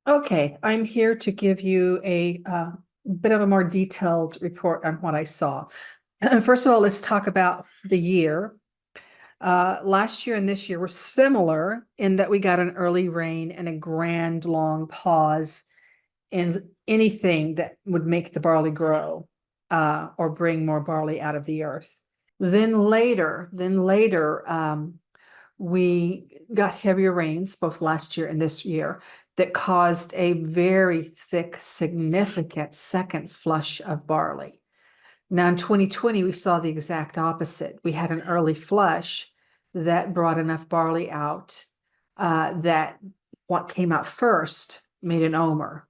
Okay, I'm here to give you a bit of a more detailed report on what I saw. First of all, let's talk about the year. Last year and this year were similar in that we got an early rain and a grand long pause in anything that would make the barley grow or bring more barley out of the earth. Then later, we got heavier rains both last year and this year that caused a very thick, significant second flush of barley. Now in 2020, we saw the exact opposite. We had an early flush that brought enough barley out that what came out first made an omer.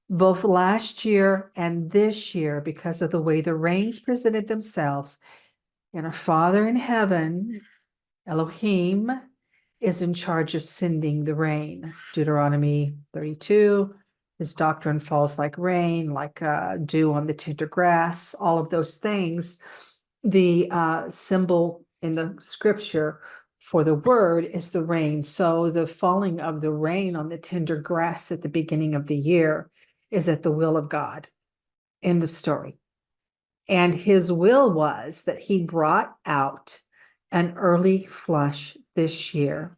Both last year and this year, because of the way the rains presented themselves, and our Father in heaven, Elohim, is in charge of sending the rain. Deuteronomy 32, his doctrine falls like rain, like dew on the tender grass, all of those things. The symbol in the scripture for the word is the rain. So the falling of the rain on the tender grass at the beginning of the year is at the will of God. End of story. And his will was that he brought out an early flush this year.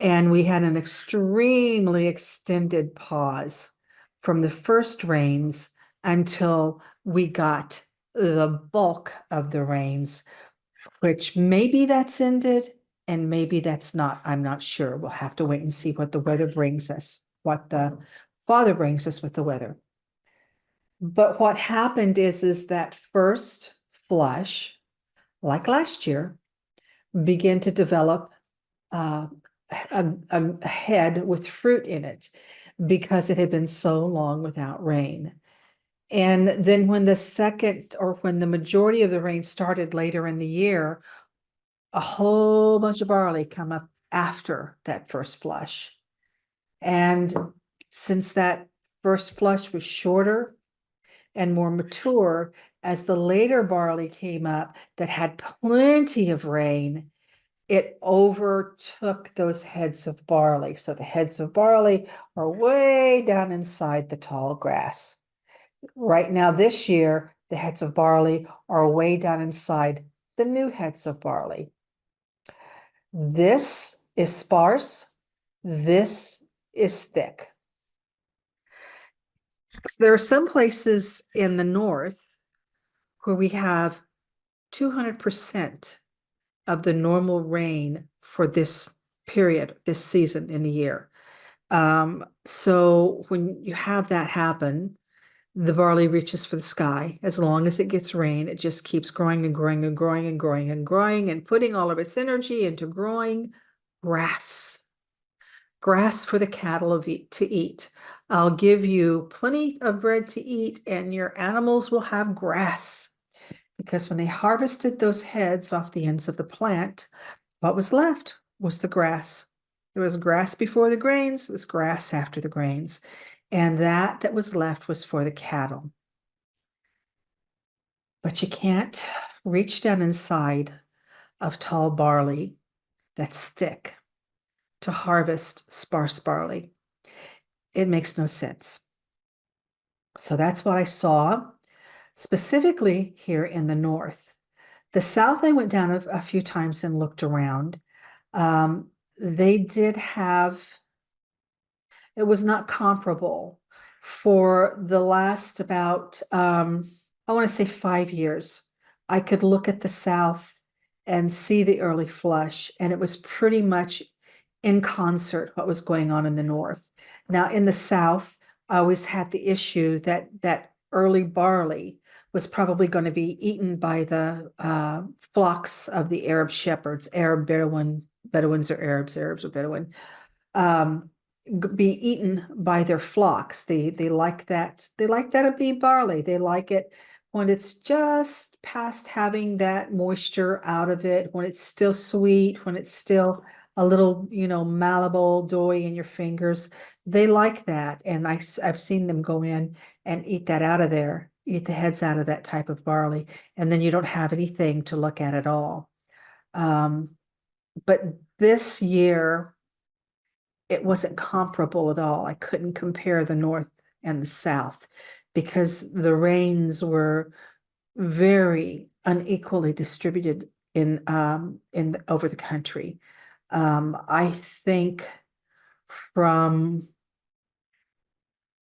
And we had an extremely extended pause from the first rains until we got the bulk of the rains, which maybe that's ended and maybe that's not. I'm not sure. We'll have to wait and see what the weather brings us, what the Father brings us with the weather. But what happened is that first flush, like last year, began to develop a head with fruit in it because it had been so long without rain. And then when the majority of the rain started later in the year, a whole bunch of barley come up after that first flush. And since that first flush was shorter and more mature, as the later barley came up that had plenty of rain, it overtook those heads of barley. So the heads of barley are way down inside the tall grass. Right now, this year, the heads of barley are way down inside the new heads of barley. This is sparse. This is thick. So there are some places in the north where we have 200% of the normal rain for this period, this season in the year. So when you have that happen, the barley reaches for the sky. As long as it gets rain, it just keeps growing and growing and growing and growing and growing and putting all of its energy into growing grass. Grass for the cattle to eat. I'll give you plenty of bread to eat, and your animals will have grass. Because when they harvested those heads off the ends of the plant, what was left was the grass. There was grass before the grains, it was grass after the grains. And that was left was for the cattle. But you can't reach down inside of tall barley that's thick to harvest sparse barley. It makes no sense. So that's what I saw, specifically here in the north. The south, I went down a few times and looked around. They did have, it was not comparable for the last about, I want to say 5 years. I could look at the south and see the early flush, and it was pretty much in concert what was going on in the north. Now, in the south, I always had the issue that early barley was probably going to be eaten by the flocks of the Arab shepherds, Bedouins or Arabs or Bedouin, be eaten by their flocks. They like that. They like that aviv barley. They like it when it's just past having that moisture out of it, when it's still sweet, when it's still a little, malleable, doughy in your fingers. They like that. And I've seen them go in and eat that out of there, eat the heads out of that type of barley. And then you don't have anything to look at all. But this year, it wasn't comparable at all. I couldn't compare the north and the south because the rains were very unequally distributed over the country. I think from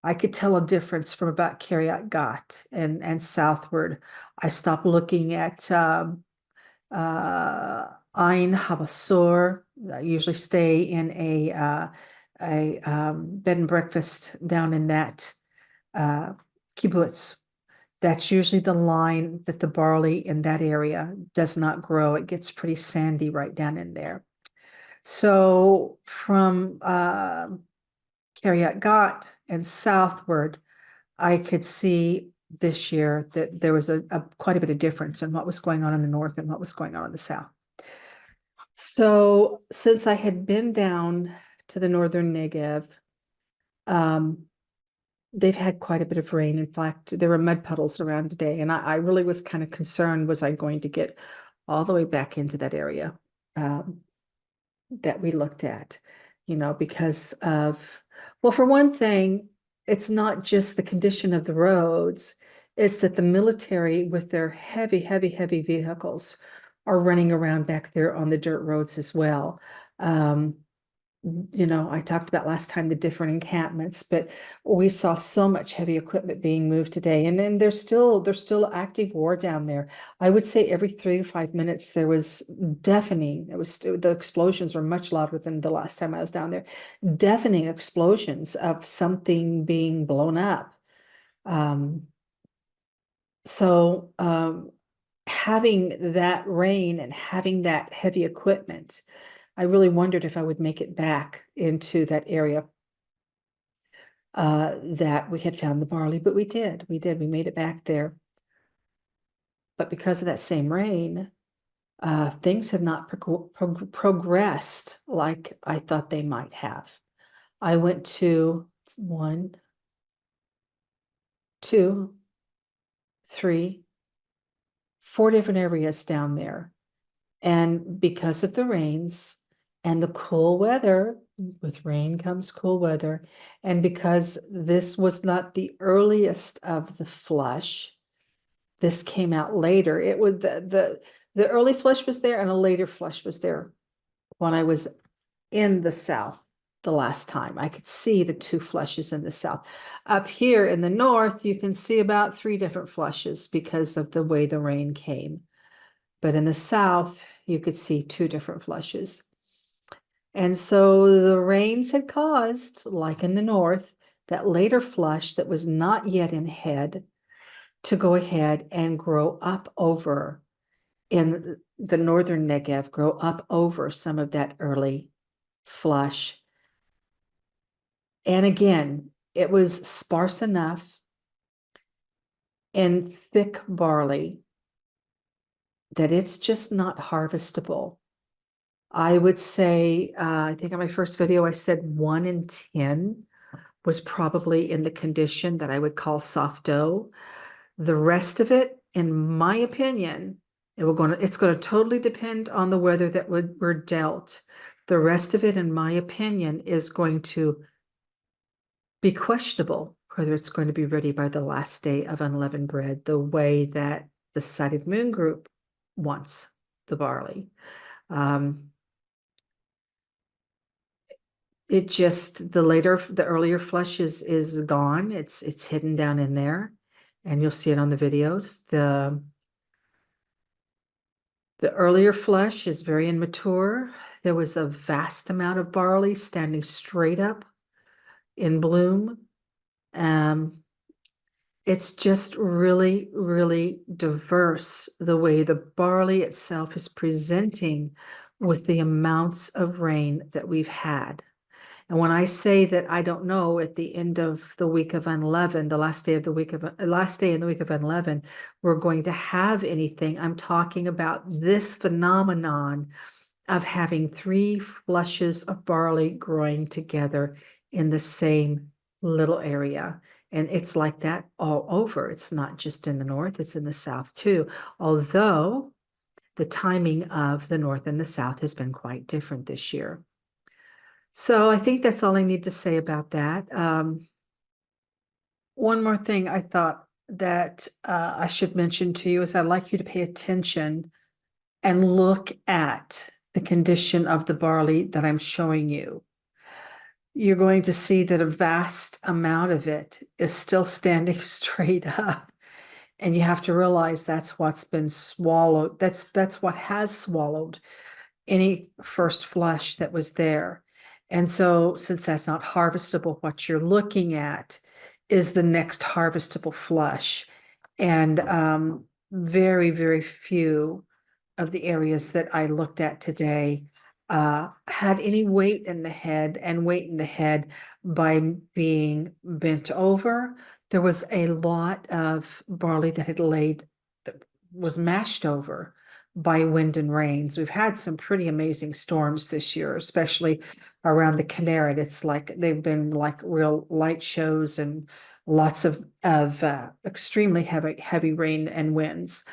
I could tell a difference from about Kiryat Gat and southward. I stopped looking at Ain Habasur. I usually stay in a bed and breakfast down in that kibbutz. That's usually the line that the barley in that area does not grow. It gets pretty sandy right down in there. So from Kiryat Gat and southward, I could see this year that there was quite a bit of difference in what was going on in the north and what was going on in the south. So since I had been down to the northern Negev, they've had quite a bit of rain. In fact, there were mud puddles around today, and I really was kind of concerned, was I going to get all the way back into that area that we looked at, because of, well, for one thing, it's not just the condition of the roads, it's that the military with their heavy, heavy, heavy vehicles are running around back there on the dirt roads as well. I talked about last time the different encampments, but we saw so much heavy equipment being moved today, and then there's still active war down there. I would say every 3 to 5 minutes there was deafening. The explosions were much louder than the last time I was down there. Deafening explosions of something being blown up. So having that rain and having that heavy equipment, I really wondered if I would make it back into that area that we had found the barley, but we did. We made it back there. But because of that same rain, things have not progressed like I thought they might have. I went to 1, 2, 3, 4 different areas down there. And because of the rains and the cool weather, with rain comes cool weather, and because this was not the earliest of the flush, this came out later. It would the early flush was there and a later flush was there when I was in the south the last time. I could see the 2 flushes in the south. Up here in the north, you can see about 3 different flushes because of the way the rain came. But in the south, you could see 2 different flushes. And so the rains had caused, like in the north, that later flush that was not yet in head to go ahead and grow up over in the northern Negev, grow up over some of that early flush. And again, it was sparse enough in thick barley that it's just not harvestable. I would say, I think in my first video, I said 1 in 10 was probably in the condition that I would call soft dough. The rest of it, in my opinion, it's going to totally depend on the weather that we're dealt. The rest of it, in my opinion, is going to be questionable whether it's going to be ready by the last day of unleavened bread, the way that the Sighted Moon group wants the barley. The earlier flush is gone. It's hidden down in there, and you'll see it on the videos. The earlier flush is very immature. There was a vast amount of barley standing straight up in bloom. It's just really, really diverse the way the barley itself is presenting with the amounts of rain that we've had. And when I say that I don't know at the end of the week of unleavened, the last day in the week of unleavened, we're going to have anything, I'm talking about this phenomenon of having 3 flushes of barley growing together in the same little area. And it's like that all over. It's not just in the north, it's in the south too. Although the timing of the north and the south has been quite different this year. So I think that's all I need to say about that. One more thing I thought that I should mention to you is I'd like you to pay attention and look at the condition of the barley that I'm showing you. You're going to see that a vast amount of it is still standing straight up. And you have to realize that's what's been swallowed. That's what has swallowed any first flush that was there. And so since that's not harvestable, what you're looking at is the next harvestable flush. And very, very few of the areas that I looked at today had any weight in the head, and weight in the head by being bent over. There was a lot of barley that had laid, that was mashed over by wind and rains. We've had some pretty amazing storms this year, especially around the Canarit. It's like they've been like real light shows and lots of extremely heavy rain and winds.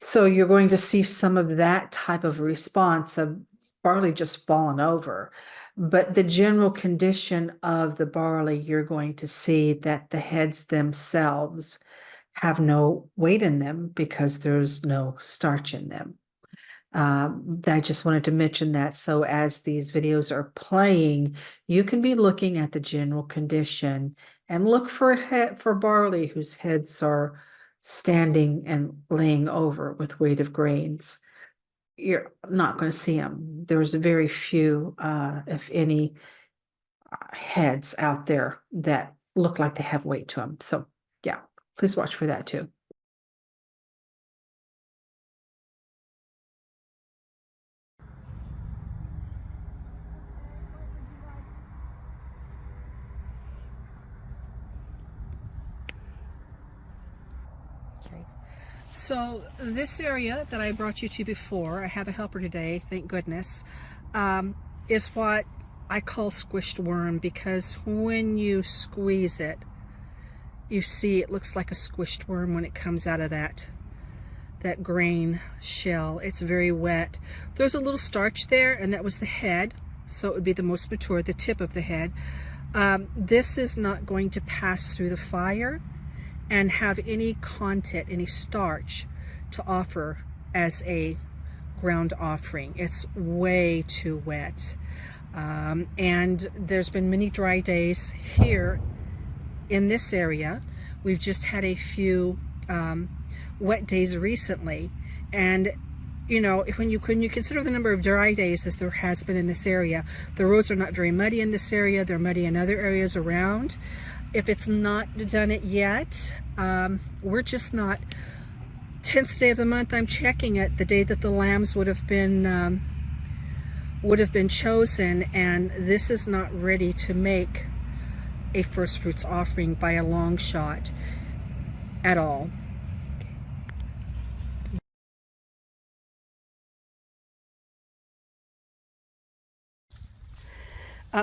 So you're going to see some of that type of response of barley just fallen over. But the general condition of the barley, you're going to see that the heads themselves have no weight in them because there's no starch in them. I just wanted to mention that. So as these videos are playing, you can be looking at the general condition and look for barley whose heads are standing and laying over with weight of grains. You're not going to see them. There's very few, if any, heads out there that look like they have weight to them. So yeah, please watch for that too. So this area that I brought you to before, I have a helper today, thank goodness, is what I call squished worm, because when you squeeze it, you see it looks like a squished worm when it comes out of that grain shell. It's very wet. There's a little starch there, and that was the head, so it would be the most mature, the tip of the head. This is not going to pass through the fire and have any content, any starch to offer as a ground offering. It's way too wet. And there's been many dry days here in this area. We've just had a few wet days recently. And you know, when you consider the number of dry days as there has been in this area, the roads are not very muddy in this area. They're muddy in other areas around. If it's not done it yet, we're just not, 10th day of the month, I'm checking it, the day that the lambs would have been chosen, and this is not ready to make a first fruits offering by a long shot at all.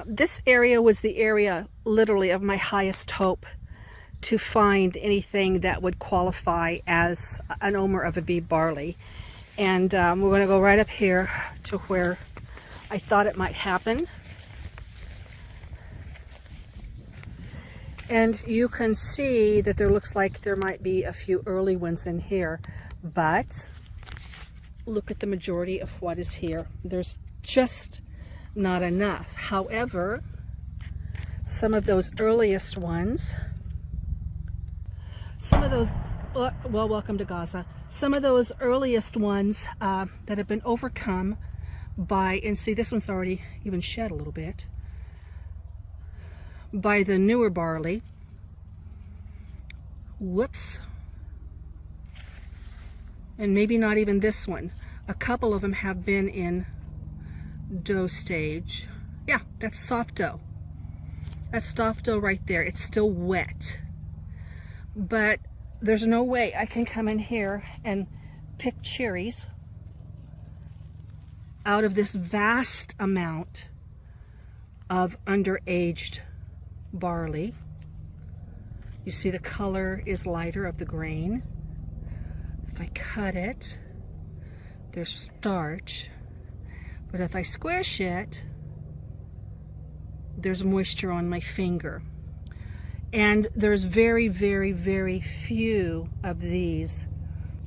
This area was the area literally of my highest hope to find anything that would qualify as an omer of aviv barley. And we're going to go right up here to where I thought it might happen. And you can see that there looks like there might be a few early ones in here, but look at the majority of what is here. There's just not enough. However, some of those earliest ones, some of those, well, welcome to Gaza. Some of those earliest ones that have been overcome by, and see, this one's already even shed a little bit, by the newer barley. Whoops. And maybe not even this one. A couple of them have been in dough stage. Yeah, that's soft dough. That's soft dough right there. It's still wet. But there's no way I can come in here and pick cherries out of this vast amount of underaged barley. You see the color is lighter of the grain. If I cut it, there's starch. But if I squish it, there's moisture on my finger. And there's very, very, very few of these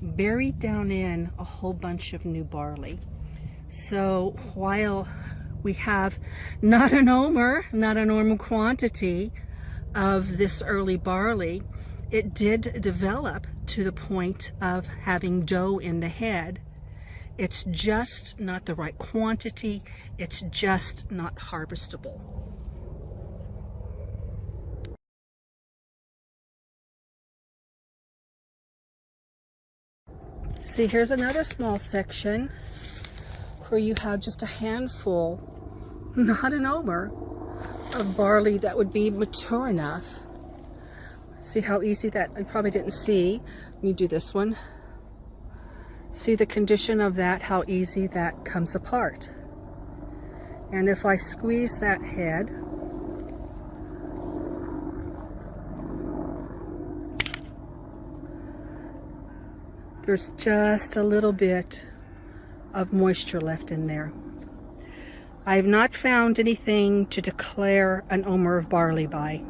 buried down in a whole bunch of new barley. So while we have not a normal quantity of this early barley, it did develop to the point of having dough in the head. It's just not the right quantity. It's just not harvestable. See, here's another small section where you have just a handful, not an omer, of barley that would be mature enough. See how easy that, I probably didn't see. Let me do this one. See the condition of that, how easy that comes apart. And if I squeeze that head, there's just a little bit of moisture left in there. I have not found anything to declare an omer of barley by.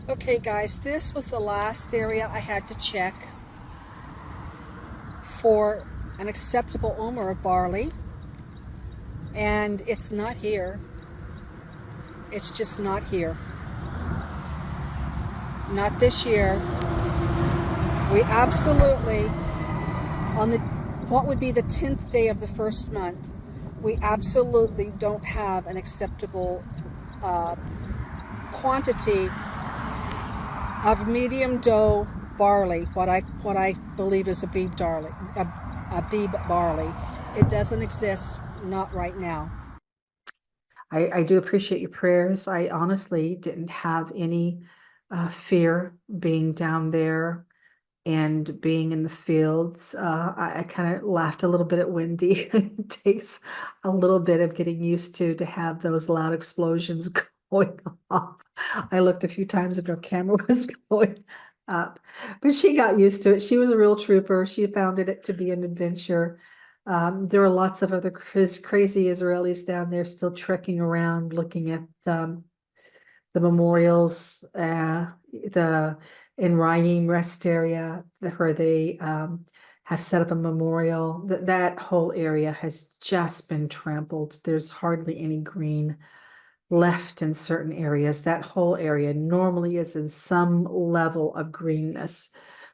Okay guys, this was the last area I had to check for an acceptable omer of barley, and it's not here. It's just not here. Not this year. We absolutely, on the what would be the 10th day of the first month, we absolutely don't have an acceptable quantity of medium dough barley, what I believe is aviv barley. It doesn't exist, not right now. I do appreciate your prayers. I honestly didn't have any fear being down there and being in the fields. I kind of laughed a little bit at Wendy. It takes a little bit of getting used to have those loud explosions going off. I looked a few times and her camera was going up, but she got used to it. She was a real trooper. She found it to be an adventure. There are lots of other crazy Israelis down there still trekking around, looking at the memorials, the Enrayim rest area where they have set up a memorial. That whole area has just been trampled. There's hardly any green left in certain areas. That whole area normally is in some level of greenness,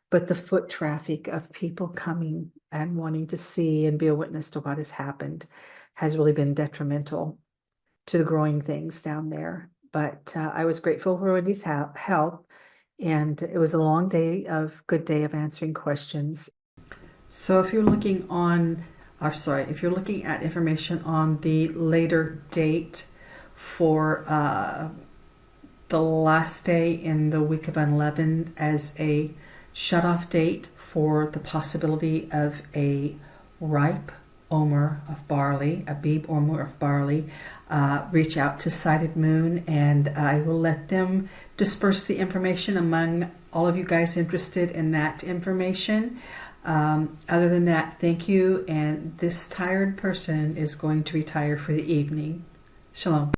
but the foot traffic of people coming and wanting to see and be a witness to what has happened has really been detrimental to the growing things down there. But I was grateful for Wendy's help, and it was a long day of answering questions. So if you're looking if you're looking at information on the later date for the last day in the week of unleavened as a shutoff date for the possibility of a ripe omer of barley, a aviv omer of barley, reach out to Sighted Moon, and I will let them disperse the information among all of you guys interested in that information. Other than that, thank you, and this tired person is going to retire for the evening. Shalom.